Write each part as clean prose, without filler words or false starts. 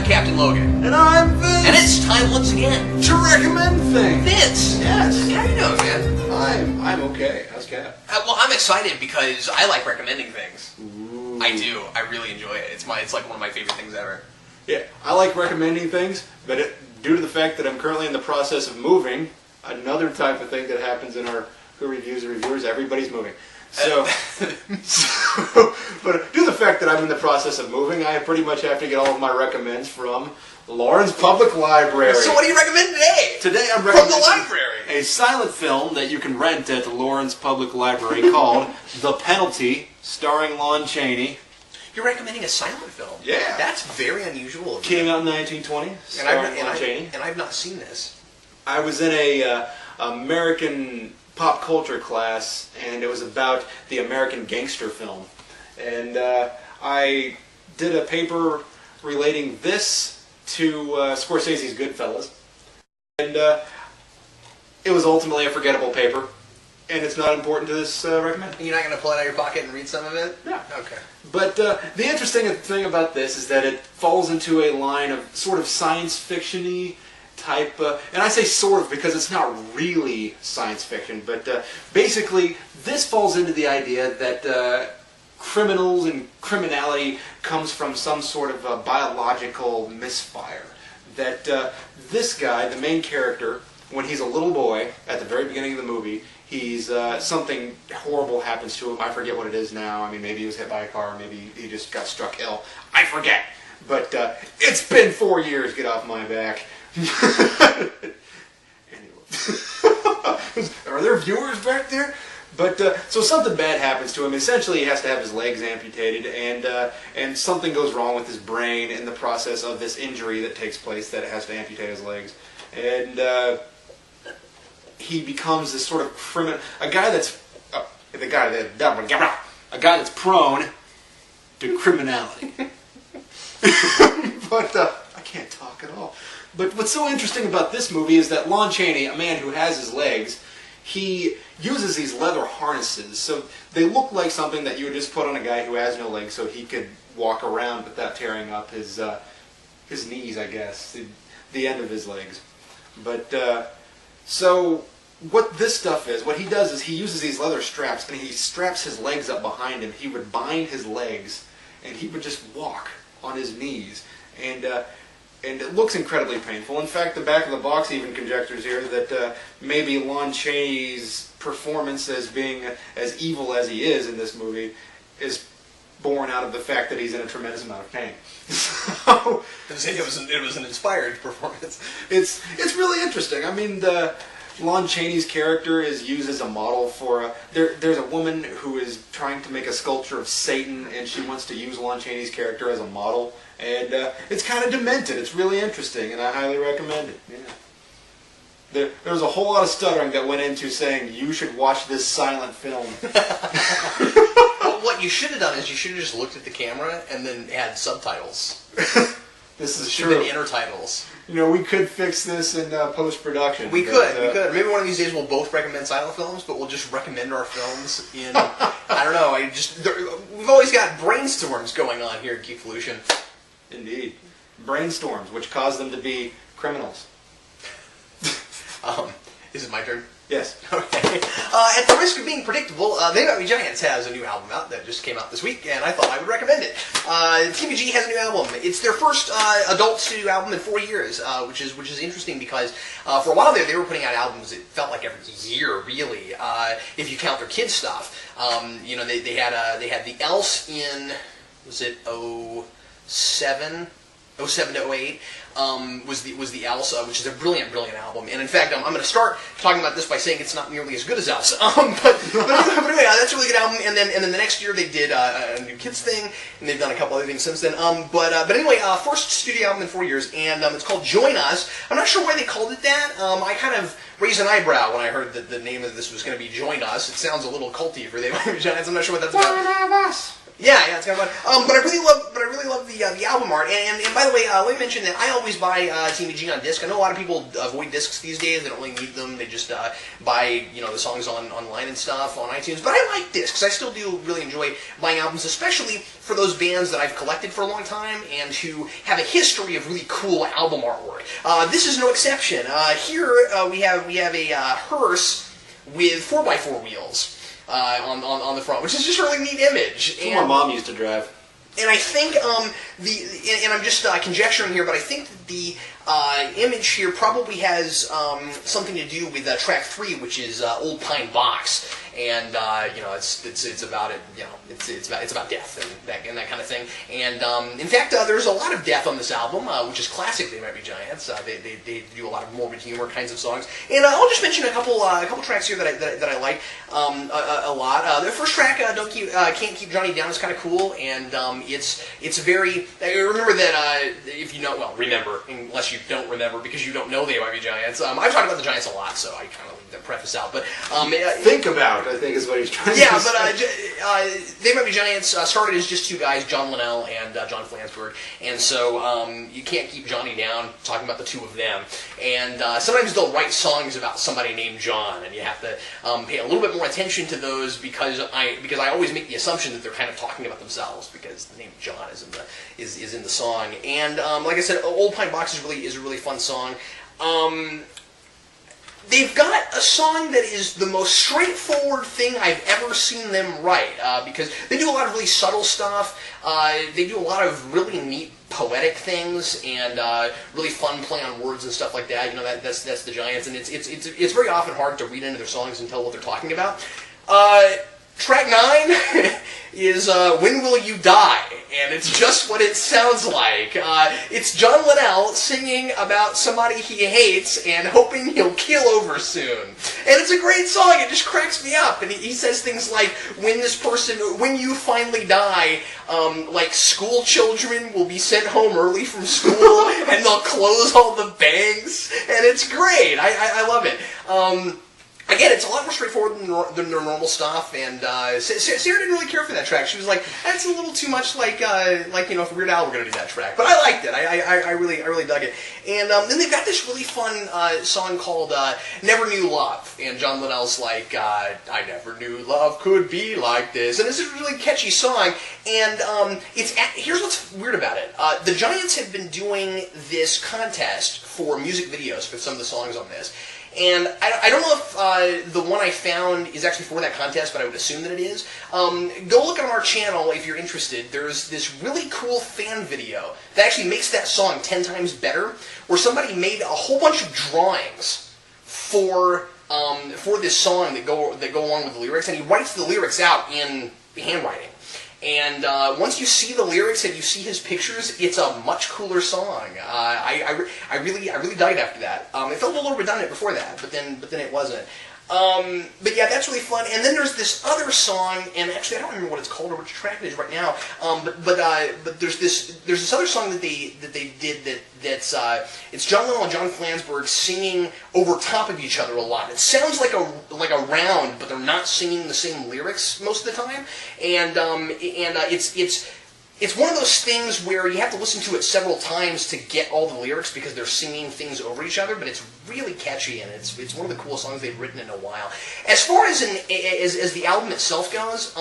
Captain Logan. And I'm Vince. And it's time once again to recommend things. Vince! Yes. How you doing, man? I'm okay. How's Cap? Well, I'm excited because I like recommending things. Ooh. I do. I really enjoy it. It's like one of my favorite things ever. Yeah, I like recommending things, but due to the fact that I'm currently in the process of moving, another type of thing that happens in our Who Reviews and Reviewers, everybody's moving. So, but due to the fact that I'm in the process of moving, I pretty much have to get all of my recommends from Lawrence Public Library. So what do you recommend today? Today I'm recommending from the library a silent film that you can rent at the Lawrence Public Library called The Penalty, starring Lon Chaney. You're recommending a silent film? Yeah. That's very unusual. Came out in 1920, starring Lon Chaney. And I've not seen this. I was in a American pop culture class, and it was about the American gangster film. And I did a paper relating this to Scorsese's Goodfellas. And it was ultimately a forgettable paper, and it's not important to this recommend. You're not going to pull it out of your pocket and read some of it? No. Okay. But the interesting thing about this is that it falls into a line of sort of science fiction-y type, and I say sort of because it's not really science fiction, but basically this falls into the idea that criminals and criminality comes from some sort of biological misfire. That this guy, the main character, when he's a little boy, at the very beginning of the movie, he's something horrible happens to him. I forget what it is now. I mean, maybe he was hit by a car, maybe he just got struck ill. I forget. But it's been 4 years, get off my back. Anyway. Are there viewers back there? But so something bad happens to him. Essentially, he has to have his legs amputated, and something goes wrong with his brain in the process of this injury that takes place that has to amputate his legs, and he becomes this sort of criminal, a guy that's prone to criminality. But I can't talk at all. But what's so interesting about this movie is that Lon Chaney, a man who has his legs, he uses these leather harnesses. So they look like something that you would just put on a guy who has no legs so he could walk around without tearing up his knees, I guess, the end of his legs. But so what this stuff is, what he does is he uses these leather straps and he straps his legs up behind him. He would bind his legs and he would just walk on his knees. And it looks incredibly painful. In fact, the back of the box even conjectures here that maybe Lon Chaney's performance as being as evil as he is in this movie is born out of the fact that he's in a tremendous amount of pain. So, it was an inspired performance. It's really interesting. I mean, Lon Chaney's character is used as a model for there's a woman who is trying to make a sculpture of Satan, and she wants to use Lon Chaney's character as a model, and it's kind of demented. It's really interesting, and I highly recommend it. Yeah. There's a whole lot of stuttering that went into saying you should watch this silent film. Well, what you should have done is you should have just looked at the camera and then had subtitles. This is true. true. Intertitles. You know, we could fix this in post-production. We could. Maybe one of these days we'll both recommend silent films, but we'll just recommend our films in, I don't know, we've always got brainstorms going on here at Geekvolution. Indeed. Brainstorms, which cause them to be criminals. Is it my turn? Yes. Okay. At the risk of being predictable, They Might Be Giants has a new album out that just came out this week, and I thought I would recommend it. TBG has a new album. It's their first adult studio album in 4 years, which is interesting because for a while there they were putting out albums. It felt like every year, really, if you count their kids stuff. They had The Else in, was it 07 to 08. Was the Else, which is a brilliant album. And in fact, I'm going to start talking about this by saying it's not nearly as good as Else. But anyway, that's a really good album. And then the next year they did a New Kids thing, and they've done a couple other things since then. But anyway, first studio album in 4 years, and it's called Join Us. I'm not sure why they called it that. I kind of raised an eyebrow when I heard that the name of this was going to be Join Us. It sounds a little culty for They Might Be Giants. I'm not sure what that's about. One of us. Yeah, it's kind of fun. But I really love the album art. And by the way, let me mention that I always buy TMG on disc. I know a lot of people avoid discs these days. They don't really need them. They just buy the songs online and stuff on iTunes. But I like discs. I still do really enjoy buying albums, especially for those bands that I've collected for a long time and who have a history of really cool album artwork. This is no exception. Here we have a hearse with 4x4 wheels. On the front, which is just a really neat image. That's what my mom used to drive. And I think and I'm just conjecturing here, but I think that the image here probably has something to do with track 3, which is Old Pine Box, and it's about it. It's about death and that kind of thing. And in fact, there's a lot of death on this album, which is classic. They Might Be Giants. They do a lot of morbid humor kinds of songs. And I'll just mention a couple tracks here that I like a lot. The first track, Can't Keep Johnny Down, is kind of cool, and it's very. Remember that if you know, well, remember unless you don't remember because you don't know They Might Be Giants. I've talked about the Giants a lot, so I kind of leave that preface out. But think about, I think is what he's trying to say. Yeah, but They Might Be Giants started as just two guys, John Linnell and John Flansburgh, and so you can't keep Johnny down. Talking about the two of them, and sometimes they'll write songs about somebody named John, and you have to pay a little bit more attention to those because I always make the assumption that they're kind of talking about themselves because the name John is in the song. And like I said, Old Pine Box is a really fun song. They've got a song that is the most straightforward thing I've ever seen them write, because they do a lot of really subtle stuff. They do a lot of really neat poetic things and really fun play on words and stuff like that. That's the Giants, and it's very often hard to read into their songs and tell what they're talking about. Track 9 is When Will You Die? And it's just what it sounds like. It's John Linnell singing about somebody he hates and hoping he'll kill over soon. And it's a great song. It just cracks me up. And he says things like, when you finally die, like school children will be sent home early from school and they'll close all the banks. And it's great. I love it. Again, it's a lot more straightforward than their normal stuff, and Sarah didn't really care for that track. She was like, "That's a little too much like if Weird Al were going to do that track." But I liked it. I really dug it. And then they've got this really fun song called "Never Knew Love," and John Linnell's like, "I never knew love could be like this," and it's a really catchy song. And here's what's weird about it: the Giants have been doing this contest for music videos for some of the songs on this. And I don't know if the one I found is actually for that contest, but I would assume that it is. Go look on our channel if you're interested. There's this really cool fan video that actually makes that song 10 times better, where somebody made a whole bunch of drawings for this song that go along with the lyrics, and he writes the lyrics out in handwriting. And once you see the lyrics and you see his pictures, it's a much cooler song. I really dug it after that. It felt a little redundant before that, but then it wasn't. But yeah, that's really fun. And then there's this other song, and actually I don't remember what it's called or which track it is right now. But there's this other song that they did that's it's John Linnell and John Flansburgh singing over top of each other a lot. It sounds like a round, but they're not singing the same lyrics most of the time. And it's one of those things where you have to listen to it several times to get all the lyrics because they're singing things over each other, but it's really catchy, and it's one of the coolest songs they've written in a while. As far as the album itself goes,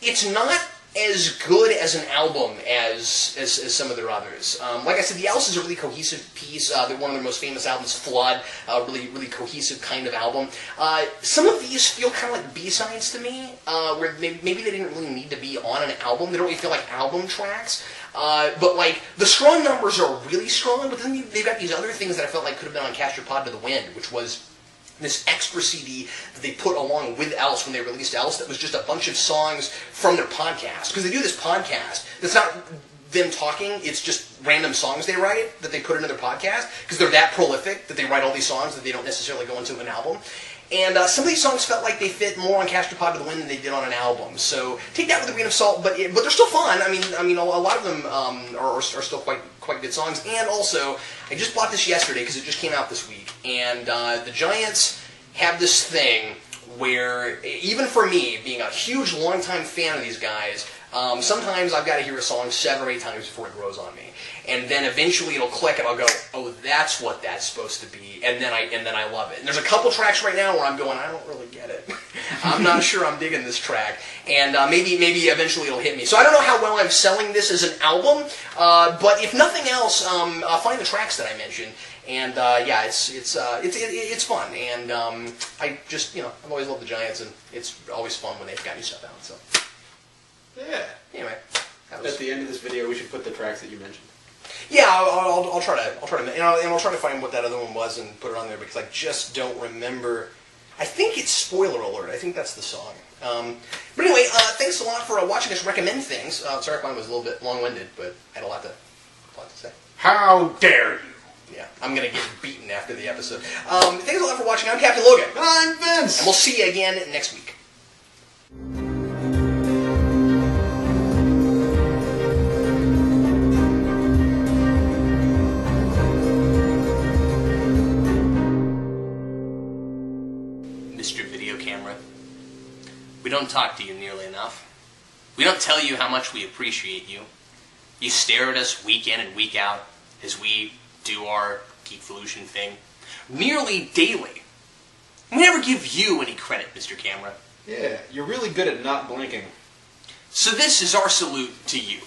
it's not as good as an album as some of their others. Like I said, The Alice is a really cohesive piece. They're one of their most famous albums, Flood, really cohesive kind of album. Some of these feel kind of like B-sides to me, where maybe they didn't really need to be on an album. They don't really feel like album tracks. But like the strong numbers are really strong, but then they've got these other things that I felt like could have been on Cast Your Pod to the Wind, which was this extra CD that they put along with Alice when they released Alice that was just a bunch of songs from their podcast. Because they do this podcast that's not them talking, it's just random songs they write that they put into their podcast because they're that prolific that they write all these songs that they don't necessarily go into an album. And some of these songs felt like they fit more on Cast Your Pod to the Wind than they did on an album. So take that with a grain of salt, but they're still fun. I mean, a lot of them are still quite good songs. And also, I just bought this yesterday because it just came out this week. And the Giants have this thing where, even for me, being a huge, longtime fan of these guys, Sometimes I've got to hear a song 7 or 8 times before it grows on me, and then eventually it'll click, and I'll go, "Oh, that's what that's supposed to be," and then I love it. And there's a couple tracks right now where I'm going, "I don't really get it. I'm not sure I'm digging this track," and maybe eventually it'll hit me. So I don't know how well I'm selling this as an album, but if nothing else, find the tracks that I mentioned. And yeah, it's fun, and I've always loved the Giants, and it's always fun when they've got new stuff out. So Yeah. anyway, At the end of this video, we should put the tracks that you mentioned. yeah, I'll try to, and I'll try to find what that other one was and put it on there because I just don't remember. I think it's Spoiler Alert. I think that's the song. But anyway, thanks a lot for watching us recommend things. Sorry if mine was a little bit long-winded, but I had a lot to say. How dare you? Yeah, I'm going to get beaten after the episode. Thanks a lot for watching. I'm Captain Logan. I'm Vince. And we'll see you again next week. Mr. Video Camera, we don't talk to you nearly enough. We don't tell you how much we appreciate you. You stare at us week in and week out as we do our Geekvolution thing nearly daily. We never give you any credit, Mr. Camera. Yeah, you're really good at not blinking. So this is our salute to you.